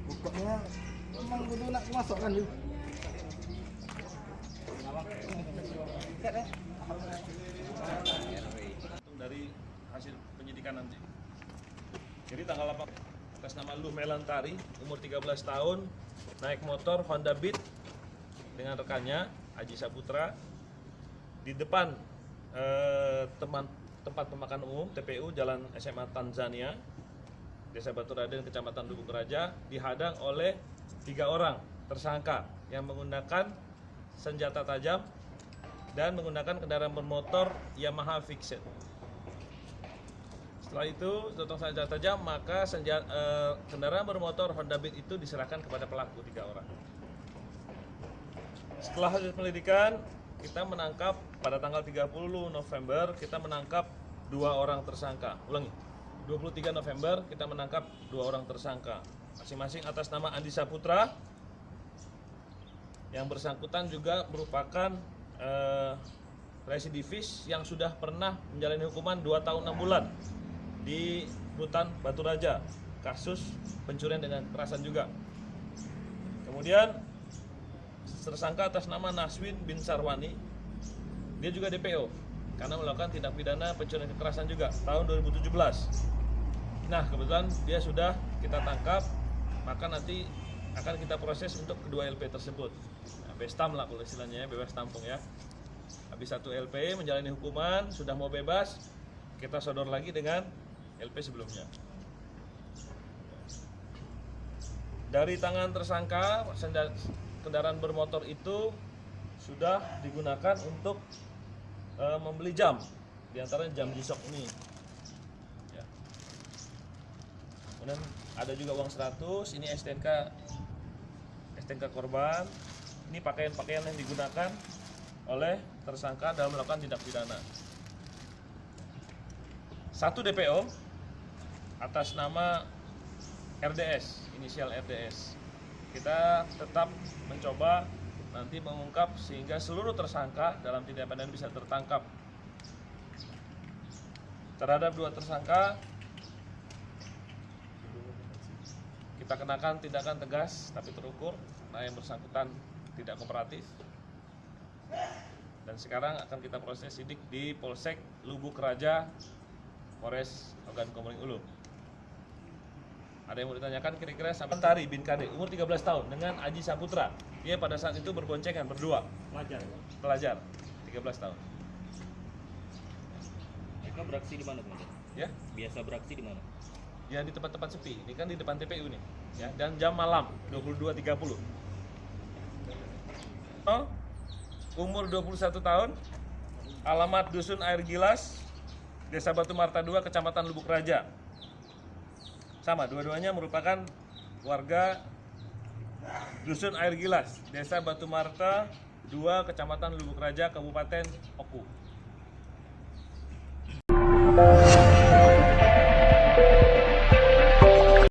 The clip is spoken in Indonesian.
Bukanya memang kudu nak masukkan dulu. Dari hasil penyidikan nanti. Jadi tanggal 8 atas nama Luh Melantari, umur 13 tahun, naik motor Honda Beat dengan rekannya Aji Saputra di depan tempat pemakan umum TPU Jalan SMA Tanzania, Desa Batu Raden, Kecamatan Lubuk Raja, dihadang oleh 3 orang tersangka yang menggunakan senjata tajam dan menggunakan kendaraan bermotor Yamaha Fixed. Setelah itu, setelah senjata tajam, maka kendaraan bermotor Honda Beat itu diserahkan kepada pelaku 3 orang. Setelah hasil penyelidikan, kita menangkap pada tanggal 30 November, kita menangkap 2 orang tersangka. Ulangi, 23 November kita menangkap 2 orang tersangka, masing-masing atas nama Andi Saputra. Yang bersangkutan juga merupakan residivis yang sudah pernah menjalani hukuman 2 tahun 6 bulan di Rutan Batu Raja, kasus pencurian dengan kekerasan juga. Kemudian tersangka atas nama Naswin bin Sarwani, dia juga DPO karena melakukan tindak pidana pencurian kekerasan juga tahun 2017. Nah, kebetulan dia sudah kita tangkap, maka nanti akan kita proses untuk kedua LP tersebut. Nah, bestam lah kalau istilahnya, bebas tampung ya. Habis 1 LP menjalani hukuman, sudah mau bebas, kita sodor lagi dengan LP sebelumnya. Dari tangan tersangka, kendaraan bermotor itu sudah digunakan untuk membeli jam, diantaranya jam G-Shock ini. Ya. Kemudian ada juga uang 100, ini STNK korban. Ini pakaian-pakaian yang digunakan oleh tersangka dalam melakukan tindak pidana. 1 DPO atas nama RDS, inisial RDS. Kita tetap mencoba nanti mengungkap sehingga seluruh tersangka dalam tindak pidana bisa tertangkap. Terhadap 2 tersangka kita kenakan tindakan tegas tapi terukur, nah yang bersangkutan tidak kooperatif. Dan sekarang akan kita proses sidik di Polsek Lubuk Raja, Polres Ogan Komering Ulu. Ada yang mau ditanyakan kira-kira sama Tari bin Kade, umur 13 tahun, dengan Aji Saputra. Dia pada saat itu berboncengan berdua. Pelajar, 13 tahun. Mereka beraksi di mana, teman-teman? Ya? Biasa beraksi di mana? Ya di tempat-tempat sepi. Ini kan di depan TPU nih. Ya, dan jam malam 22.30. Oh, umur 21 tahun, alamat Dusun Air Gilas, Desa Batu Marta 2, Kecamatan Lubuk Raja. Sama, dua-duanya merupakan warga Dusun Air Gilas, Desa Batu Marta 2, Kecamatan Lubuk Raja, Kabupaten Oku.